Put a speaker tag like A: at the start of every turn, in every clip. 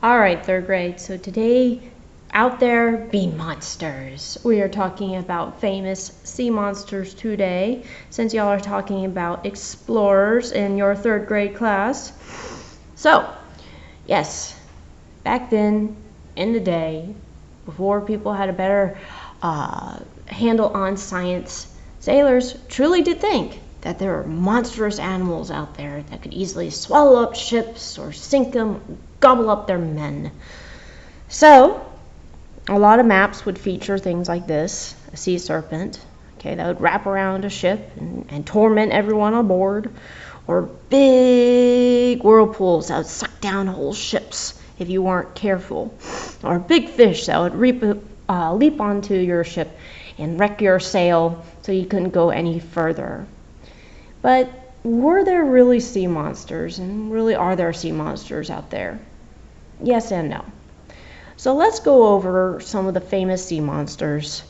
A: All right, third grade. So today, out there be monsters. We are talking about famous sea monsters today, since y'all are talking about explorers in your third grade class. So, yes, back then, in the day, before people had a better handle on science, sailors truly did think that there were monstrous animals out there that could easily swallow up ships or sink them, gobble up their men. So, a lot of maps would feature things like this: a sea serpent, okay, that would wrap around a ship and torment everyone on board, or big whirlpools that would suck down whole ships if you weren't careful, or big fish that would leap onto your ship and wreck your sail so you couldn't go any further. But were there really sea monsters, and really are there sea monsters out there? Yes and no. So let's go over some of the famous sea monsters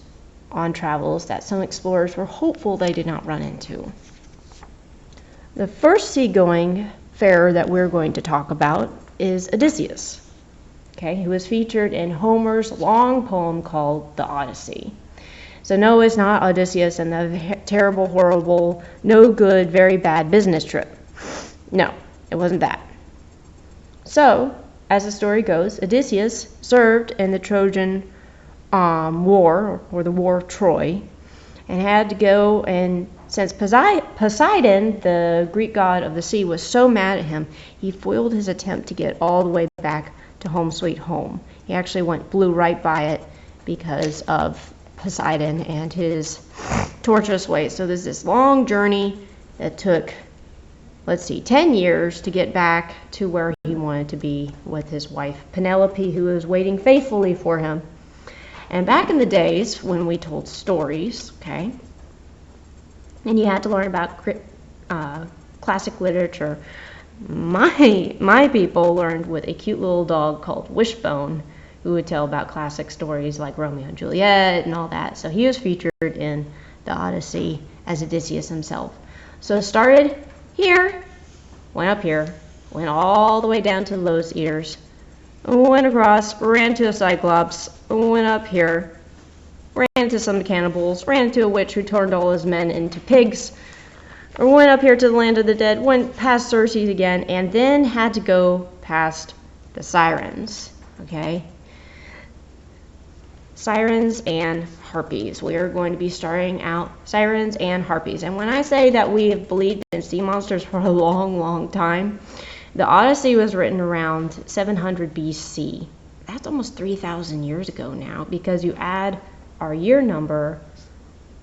A: on travels that some explorers were hopeful they did not run into. The first seagoing farer that we're going to talk about is Odysseus, okay, who was featured in Homer's long poem called the Odyssey. So no, it's not Odysseus and the terrible, horrible, no good, very bad business trip. No, it wasn't that. So, as the story goes, Odysseus served in the Trojan War, or the War of Troy, and had to go, and since Poseidon, the Greek god of the sea, was so mad at him, he foiled his attempt to get all the way back to home sweet home. He actually blew right by it because of Poseidon and his torturous ways. So there's this long journey that took, 10 years to get back to where he wanted to be with his wife Penelope, who was waiting faithfully for him. And back in the days when we told stories, okay, and you had to learn about classic literature, my people learned with a cute little dog called Wishbone, who would tell about classic stories like Romeo and Juliet and all that. So he was featured in the Odyssey as Odysseus himself. So it started here, went up here, went all the way down to the Lotus Eaters, went across, ran to a Cyclops, went up here, ran into some cannibals, ran into a witch who turned all his men into pigs, went up here to the land of the dead, went past Circe again, and then had to go past the Sirens, okay? Sirens and Harpies. We are going to be starting out Sirens and Harpies. And when I say that we have believed in sea monsters for a long, long time, the Odyssey was written around 700 BC. That's almost 3,000 years ago now, because you add our year number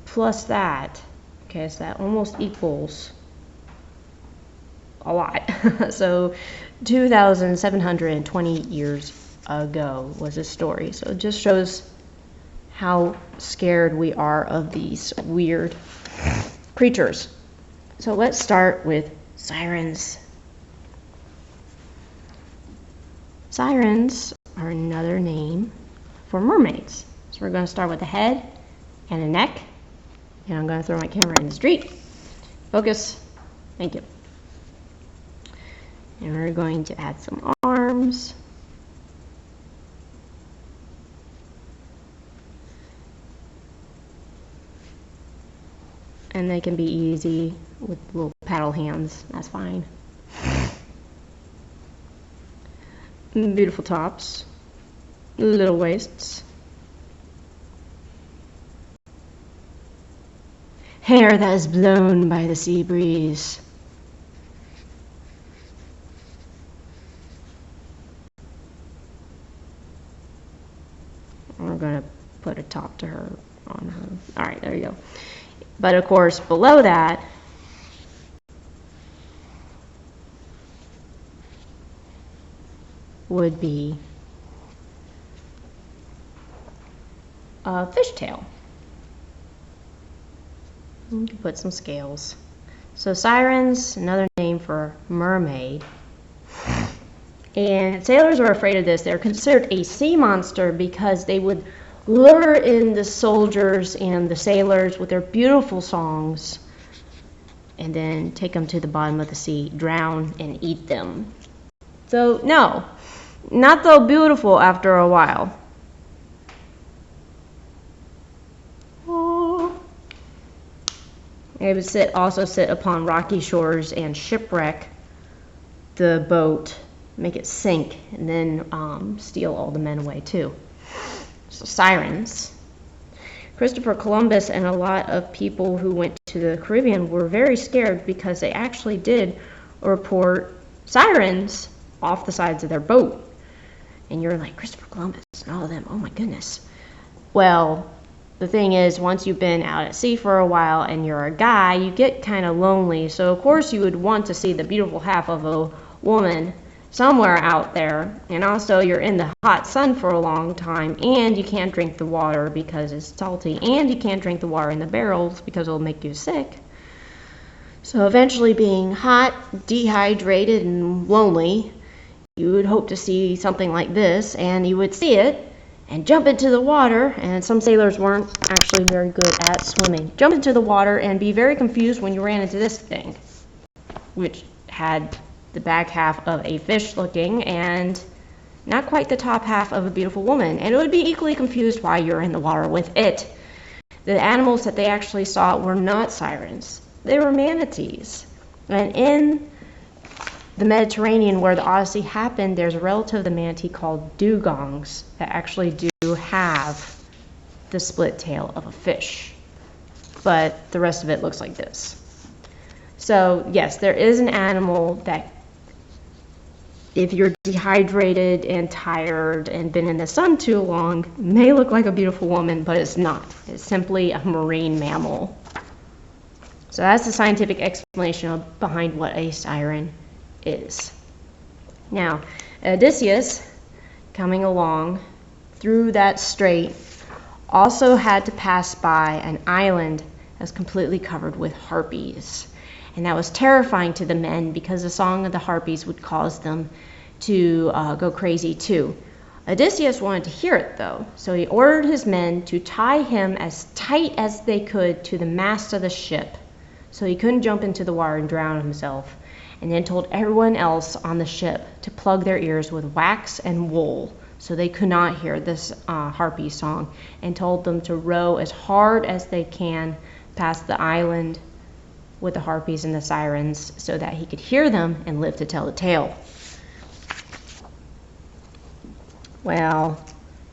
A: plus that, okay, so that almost equals a lot. So 2,720 years ago was this story. So it just shows how scared we are of these weird creatures. So let's start with sirens. Sirens are another name for mermaids. So we're going to start with a head and a neck. And I'm going to throw my camera in the street. Focus. Thank you. And we're going to add some arms. And they can be easy with little paddle hands. That's fine. Beautiful tops. Little waists. Hair that is blown by the sea breeze. We're going to put a top to her on her. All right, there you go. But of course, below that, would be a fishtail. You can put some scales. So sirens, another name for mermaid. And sailors were afraid of this. They're considered a sea monster because they would lure in the soldiers and the sailors with their beautiful songs and then take them to the bottom of the sea, drown, and eat them. So no, not so beautiful after a while. It would also sit upon rocky shores and shipwreck the boat, make it sink, and then steal all the men away too. So sirens. Christopher Columbus and a lot of people who went to the Caribbean were very scared because they actually did report sirens off the sides of their boat. And you're like, Christopher Columbus and all of them, oh my goodness. Well, the thing is, once you've been out at sea for a while and you're a guy, you get kind of lonely. So of course you would want to see the beautiful half of a woman somewhere out there. And also you're in the hot sun for a long time, and you can't drink the water because it's salty, and you can't drink the water in the barrels because it'll make you sick. So eventually, being hot, dehydrated, and lonely, you would hope to see something like this, and you would see it and jump into the water. And some sailors weren't actually very good at swimming. Jump into the water and be very confused when you ran into this thing, which had the back half of a fish looking and not quite the top half of a beautiful woman. And it would be equally confused why you're in the water with it. The animals that they actually saw were not sirens. They were manatees. And in the Mediterranean, where the Odyssey happened, there's a relative of the manatee called dugongs that actually do have the split tail of a fish. But the rest of it looks like this. So yes, there is an animal that, if you're dehydrated and tired and been in the sun too long, may look like a beautiful woman, but it's not. It's simply a marine mammal. So that's the scientific explanation behind what a siren is. Now, Odysseus, coming along through that strait, also had to pass by an island that's completely covered with harpies. And that was terrifying to the men because the song of the harpies would cause them to go crazy too. Odysseus wanted to hear it though, so he ordered his men to tie him as tight as they could to the mast of the ship so he couldn't jump into the water and drown himself, and then told everyone else on the ship to plug their ears with wax and wool so they could not hear this harpy song, and told them to row as hard as they can past the island with the harpies and the sirens so that he could hear them and live to tell the tale. Well,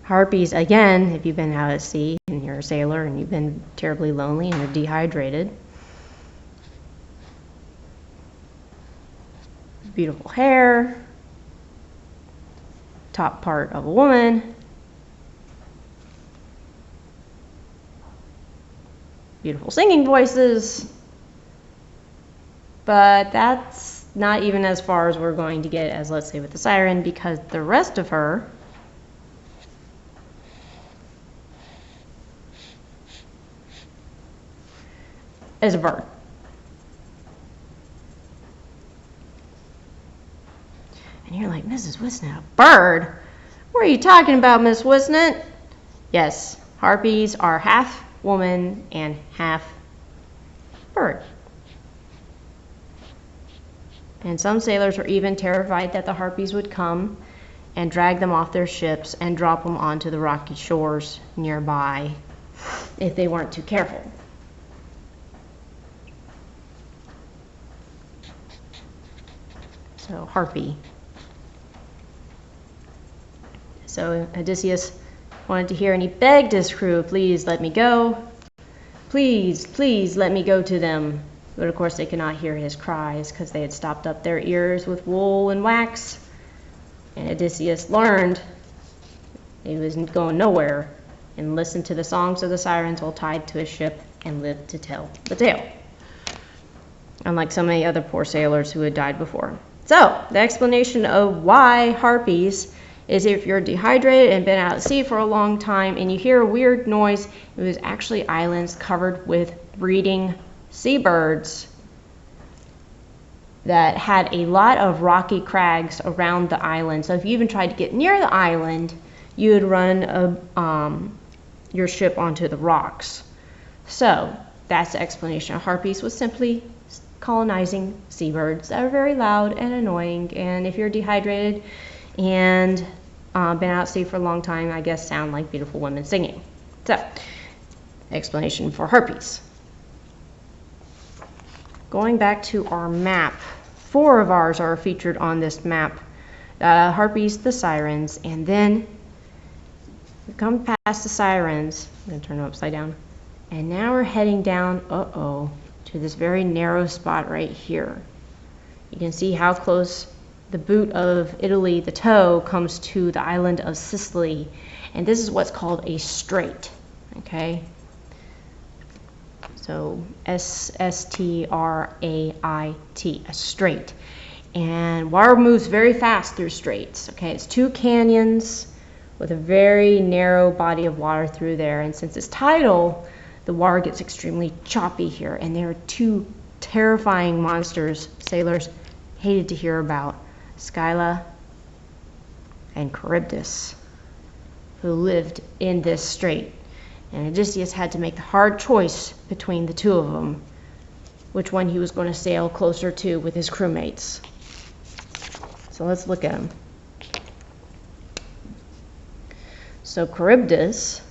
A: harpies, again, if you've been out at sea and you're a sailor and you've been terribly lonely and you're dehydrated, beautiful hair, top part of a woman, beautiful singing voices, but that's not even as far as we're going to get as, let's say, with the siren, because the rest of her is a bird. And you're like, Mrs. Wisnett, a bird? What are you talking about, Miss Wisnett? Yes, harpies are half woman and half bird. And some sailors were even terrified that the harpies would come and drag them off their ships and drop them onto the rocky shores nearby if they weren't too careful. So, harpy. So Odysseus wanted to hear, and he begged his crew, please let me go. Please, please let me go to them. But of course they could not hear his cries because they had stopped up their ears with wool and wax. And Odysseus learned he was going nowhere and listened to the songs of the sirens while tied to his ship and lived to tell the tale. Unlike so many other poor sailors who had died before. So, the explanation of why harpies is if you're dehydrated and been out at sea for a long time and you hear a weird noise, it was actually islands covered with breeding seabirds that had a lot of rocky crags around the island. So if you even tried to get near the island, you would run your ship onto the rocks. So that's the explanation. Harpies was simply colonizing seabirds that are very loud and annoying, and if you're dehydrated and been out at sea for a long time, I guess sound like beautiful women singing. So, explanation for harpies. Going back to our map, 4 of ours are featured on this map. Harpies, the Sirens, and then we come past the Sirens. I'm going to turn it upside down. And now we're heading down, to this very narrow spot right here. You can see how close the boot of Italy, the toe, comes to the island of Sicily. And this is what's called a strait, okay? So S-T-R-A-I-T, a strait. And water moves very fast through straits, okay? It's 2 canyons with a very narrow body of water through there. And since it's tidal, the water gets extremely choppy here. And there are 2 terrifying monsters sailors hated to hear about, Skyla and Chrybdis, who lived in this strait. And Odysseus had to make the hard choice between the 2 of them, which one he was going to sail closer to with his crewmates. So let's look at them. So Chrybdis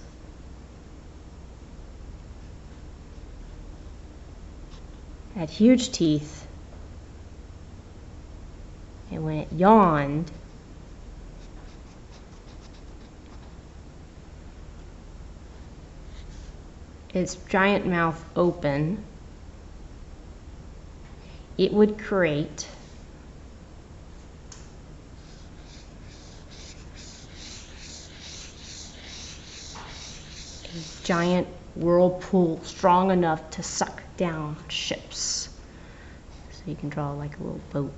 A: had huge teeth, and when it yawned, its giant mouth open, it would create a giant whirlpool strong enough to suck down ships. So you can draw like a little boat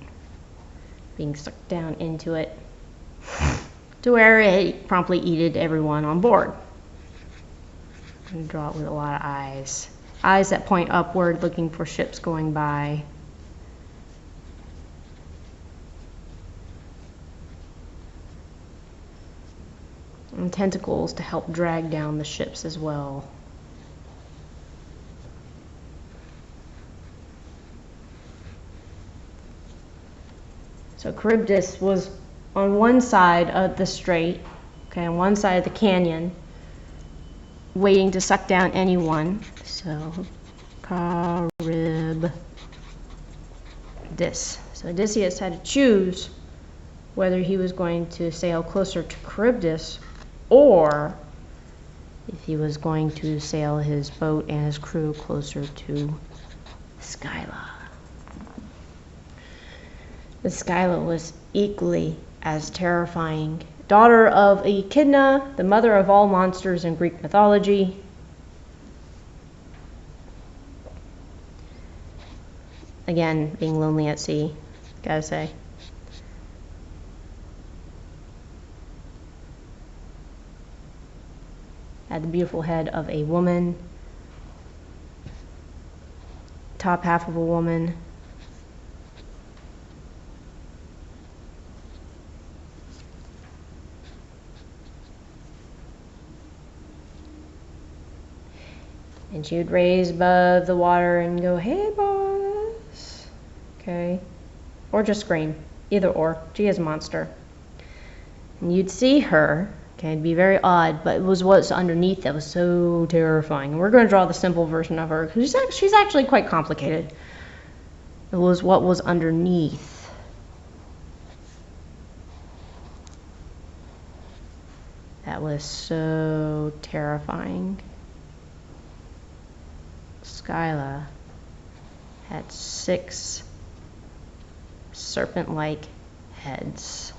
A: being sucked down into it, to where it promptly eated everyone on board. I'm going to draw it with a lot of eyes. Eyes that point upward, looking for ships going by. And tentacles to help drag down the ships as well. So Chrybdis was on one side of the strait, okay, on one side of the canyon, waiting to suck down anyone. So Chrybdis. So Odysseus had to choose whether he was going to sail closer to Chrybdis or if he was going to sail his boat and his crew closer to Skyla. The Skyla was equally as terrifying. Daughter of Echidna, the mother of all monsters in Greek mythology. Again, being lonely at sea, gotta say. Had the beautiful head of a woman, top half of a woman. And she would raise above the water and go, "Hey, boss." Okay. Or just scream. Either or. She is a monster. And you'd see her. Okay, it'd be very odd, but it was what's underneath that was so terrifying. And we're going to draw the simple version of her, because she's actually quite complicated. It was what was underneath. That was so terrifying. Skyla had 6 serpent-like heads.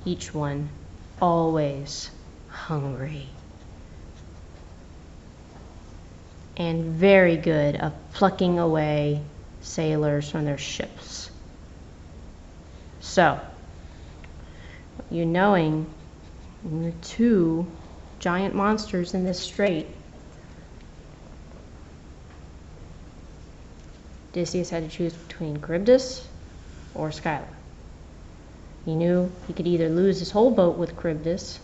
A: Each one always hungry and very good at plucking away sailors from their ships. So, you knowing there are 2 giant monsters in this strait, Odysseus had to choose between Chrybdis or Skyla. He knew he could either lose his whole boat with Chrybdis,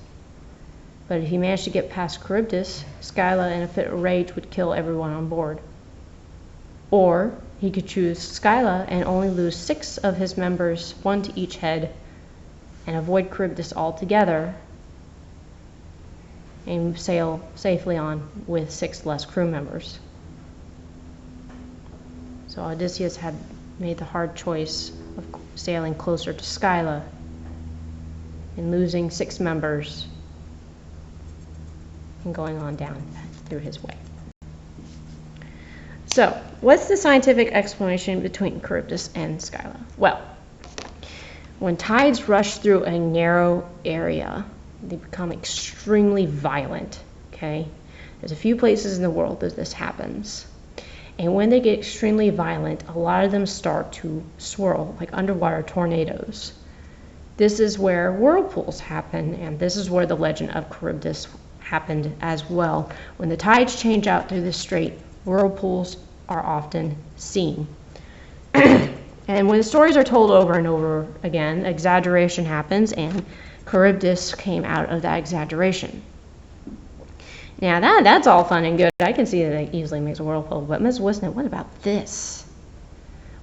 A: but if he managed to get past Chrybdis, Skyla in a fit of rage would kill everyone on board. Or he could choose Skyla and only lose 6 of his members, 1 to each head, and avoid Chrybdis altogether and sail safely on with 6 less crew members. So Odysseus had made the hard choice of sailing closer to Skyla and losing 6 members and going on down through his way. So, what's the scientific explanation between Chrybdis and Skyla? Well, when tides rush through a narrow area, they become extremely violent, okay? There's a few places in the world that this happens. And when they get extremely violent, a lot of them start to swirl, like underwater tornadoes. This is where whirlpools happen, and this is where the legend of Chrybdis happened as well. When the tides change out through the strait, whirlpools are often seen. And when the stories are told over and over again, exaggeration happens, and Chrybdis came out of that exaggeration. Now that's all fun and good. I can see that it easily makes a whirlpool, but Ms. Wisnet, what about this?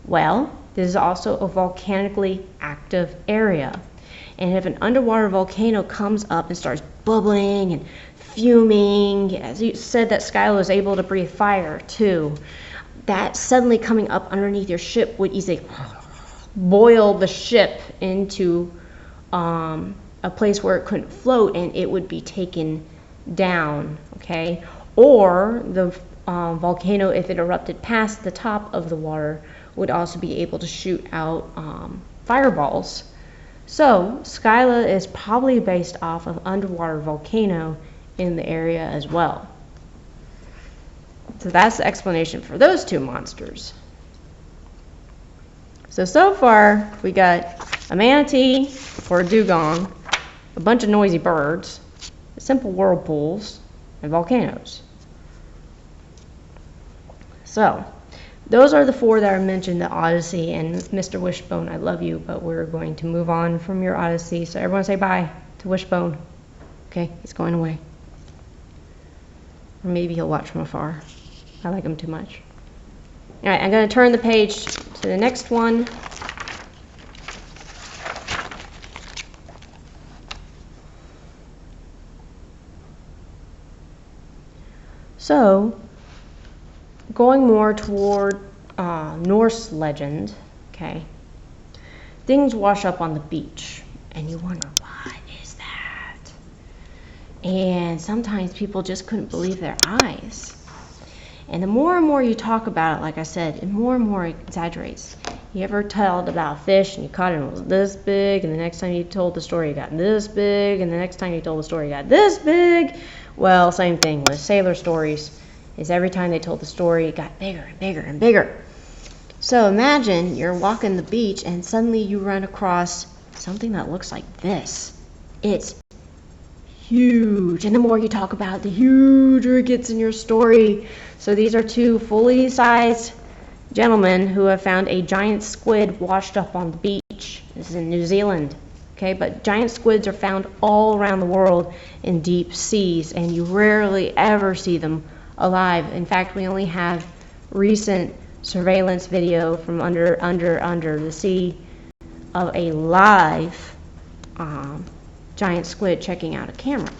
A: Well, this is also a volcanically active area. And if an underwater volcano comes up and starts bubbling and fuming, as you said that Skyla was able to breathe fire too, that suddenly coming up underneath your ship would easily boil the ship into a place where it couldn't float, and it would be taken down, okay? Or the volcano, if it erupted past the top of the water, would also be able to shoot out fireballs. So Skyla is probably based off of underwater volcano in the area as well. So that's the explanation for those 2 monsters. So far we got a manatee or a dugong, a bunch of noisy birds, simple whirlpools, and volcanoes. So those are the 4 that are mentioned in the Odyssey. And Mr. Wishbone, I love you, but we're going to move on from your Odyssey. So everyone say bye to Wishbone. Okay, he's going away. Or maybe he'll watch from afar. I like him too much. All right, I'm going to turn the page to the next one. So, going more toward Norse legend, okay, things wash up on the beach, and you wonder, what is that? And sometimes people just couldn't believe their eyes. And the more and more you talk about it, like I said, it more and more exaggerates. You ever told about a fish and you caught it and it was this big, and the next time you told the story it got this big, and the next time you told the story it got this big? Well, same thing with sailor stories, is every time they told the story it got bigger and bigger and bigger. So imagine you're walking the beach and suddenly you run across something that looks like this. It's huge, and the more you talk about it, the huger it gets in your story. So these are 2 fully sized gentlemen who have found a giant squid washed up on the beach. This is in New Zealand, okay? But giant squids are found all around the world in deep seas, and you rarely ever see them alive. In fact, we only have recent surveillance video from under the sea of a live giant squid checking out a camera.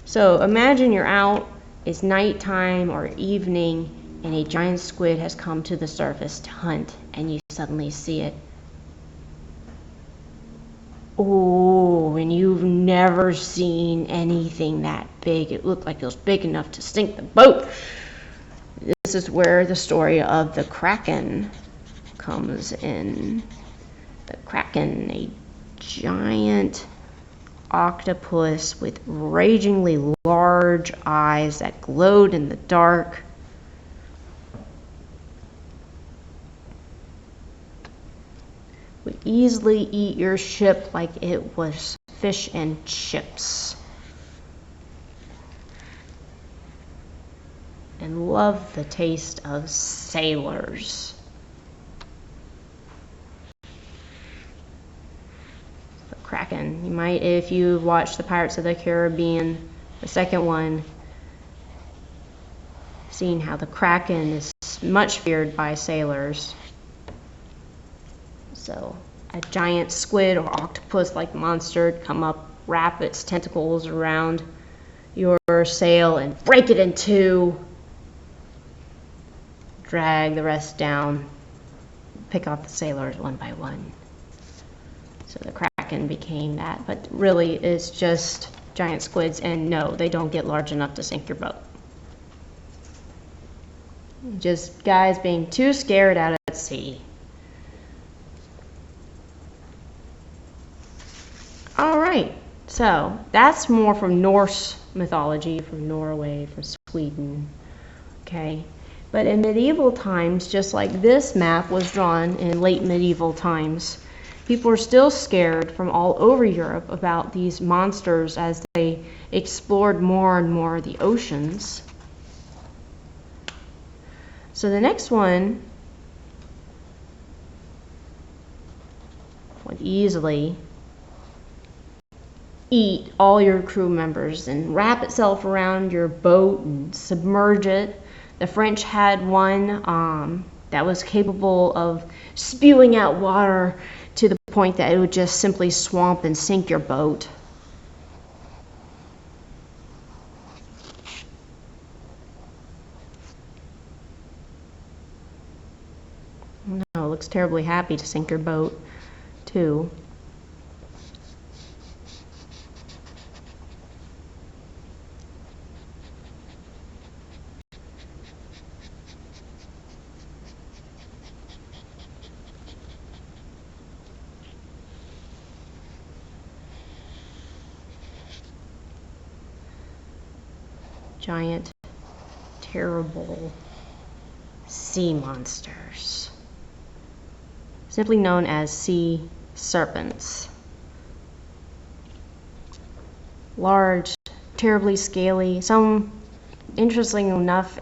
A: So imagine you're out, it's nighttime or evening, and a giant squid has come to the surface to hunt, and you suddenly see it. Oh, and you've never seen anything that big. It looked like it was big enough to sink the boat. This is where the story of the Kraken comes in. The Kraken, a giant octopus with ragingly large eyes that glowed in the dark. Would easily eat your ship like it was fish and chips. And love the taste of sailors. Kraken. You might, if you've watched the Pirates of the Caribbean, the second one, seen how the Kraken is much feared by sailors. So a giant squid or octopus-like monster would come up, wrap its tentacles around your sail and break it in two, drag the rest down, pick off the sailors one by one. So the Kraken became that, but really it's just giant squids, and no, they don't get large enough to sink your boat. Just guys being too scared out at sea. All right, so that's more from Norse mythology, from Norway, from Sweden, okay? But in medieval times, just like this map was drawn in late medieval times, people were still scared from all over Europe about these monsters as they explored more and more of the oceans. So the next one would easily eat all your crew members and wrap itself around your boat and submerge it. The French had one that was capable of spewing out water to the point that it would just simply swamp and sink your boat. No, it looks terribly happy to sink your boat, too. Giant, terrible sea monsters, simply known as sea serpents. Large, terribly scaly. Some, interesting enough,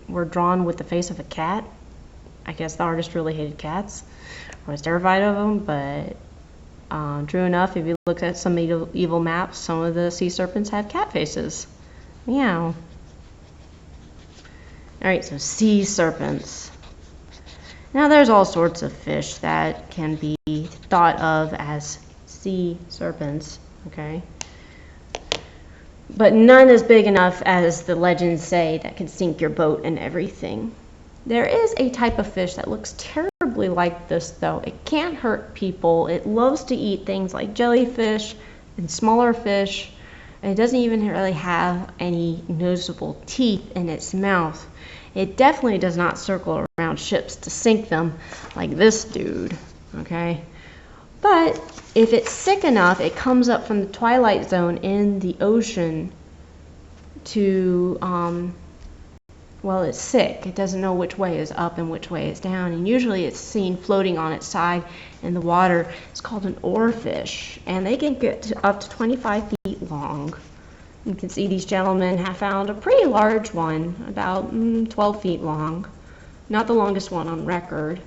A: were drawn with the face of a cat. I guess the artist really hated cats, or was terrified of them, but true enough, if you look at some medieval maps, some of the sea serpents had cat faces. Meow. Alright, so sea serpents. Now there's all sorts of fish that can be thought of as sea serpents, okay? But none as big enough as the legends say that can sink your boat and everything. There is a type of fish that looks terribly like this though. It can't hurt people. It loves to eat things like jellyfish and smaller fish. And it doesn't even really have any noticeable teeth in its mouth. It definitely does not circle around ships to sink them like this dude, okay? But if it's sick enough, it comes up from the twilight zone in the ocean to, well, it's sick. It doesn't know which way is up and which way is down. And usually it's seen floating on its side in the water. It's called an oarfish. And they can get up to 25 feet long. You can see these gentlemen have found a pretty large one, about 12 feet long. Not the longest one on record.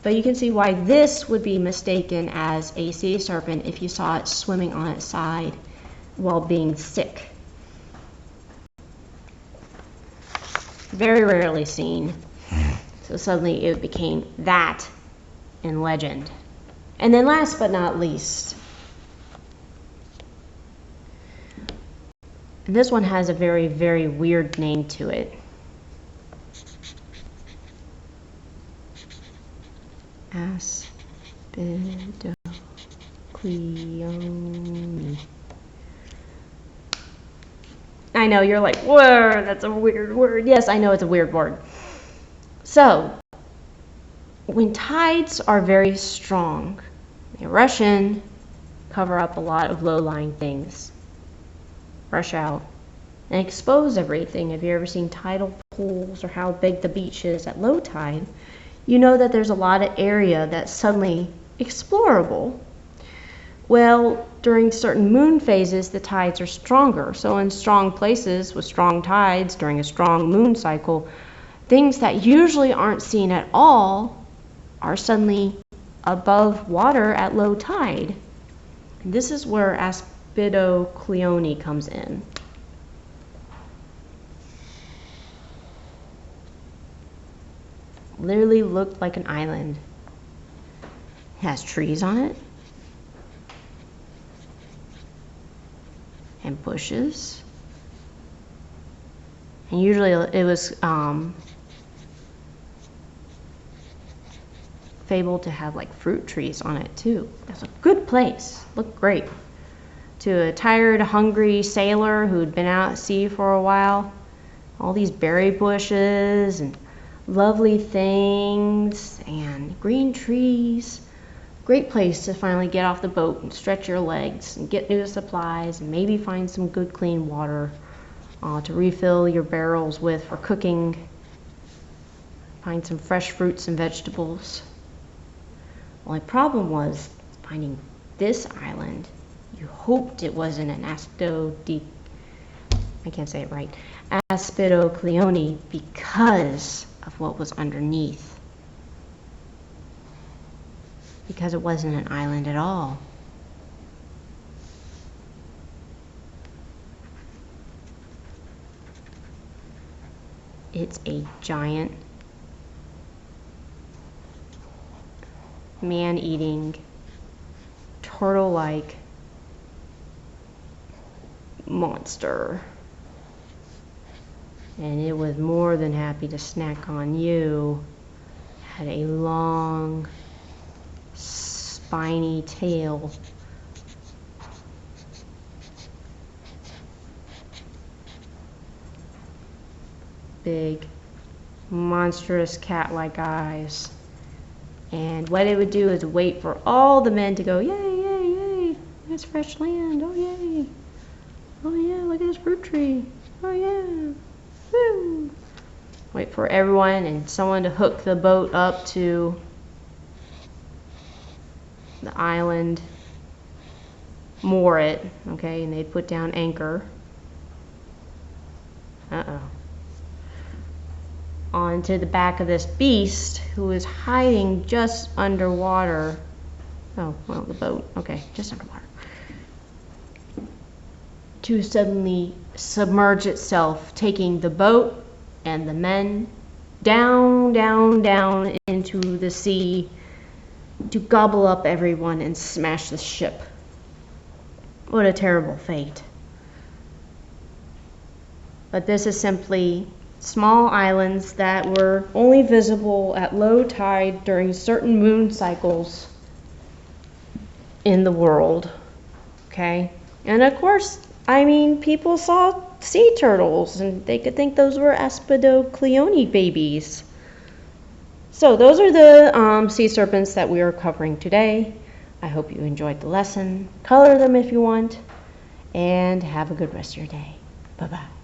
A: But you can see why this would be mistaken as a sea serpent if you saw it swimming on its side while being sick. Very rarely seen. So suddenly it became that in legend. And then last but not least, this one has a very, very weird name to it. Aspidocleone. I know, you're like, whoa, that's a weird word. Yes, I know it's a weird word. So, when tides are very strong, they rush in, cover up a lot of low-lying things, rush out, and expose everything. Have you ever seen tidal pools or how big the beach is at low tide? You know that there's a lot of area that's suddenly explorable. Well, during certain moon phases, the tides are stronger. So in strong places with strong tides during a strong moon cycle, things that usually aren't seen at all are suddenly above water at low tide. And this is where Aspidocleone comes in. Literally looked like an island. It has trees on it. And bushes. And usually it was fabled to have like fruit trees on it too. That's a good place. Looked great. To a tired, hungry sailor who'd been out at sea for a while, all these berry bushes and lovely things and green trees. Great place to finally get off the boat and stretch your legs and get new supplies and maybe find some good clean water to refill your barrels with for cooking. Find some fresh fruits and vegetables. Only problem was finding this island. You hoped it wasn't an Aspidocleone because of what was underneath. Because it wasn't an island at all. It's a giant man-eating, turtle-like monster. And it was more than happy to snack on you. Had a long, spiny tail. Big, monstrous cat-like eyes. And what it would do is wait for all the men to go, yay, yay, yay, there's fresh land, oh yay. Oh yeah, look at this fruit tree. Oh yeah, woo. Wait for everyone and someone to hook the boat up to the island, moor it, okay, and they'd put down anchor. Onto the back of this beast who is hiding just underwater. Oh, well, the boat, okay, just underwater. To suddenly submerge itself, taking the boat and the men down, down, down into the sea to gobble up everyone and smash the ship. What a terrible fate. But this is simply small islands that were only visible at low tide during certain moon cycles in the world. Okay? And of course, I mean, people saw sea turtles and they could think those were Aspidocleone babies. So those are the sea serpents that we are covering today. I hope you enjoyed the lesson. Color them if you want, and have a good rest of your day. Bye-bye.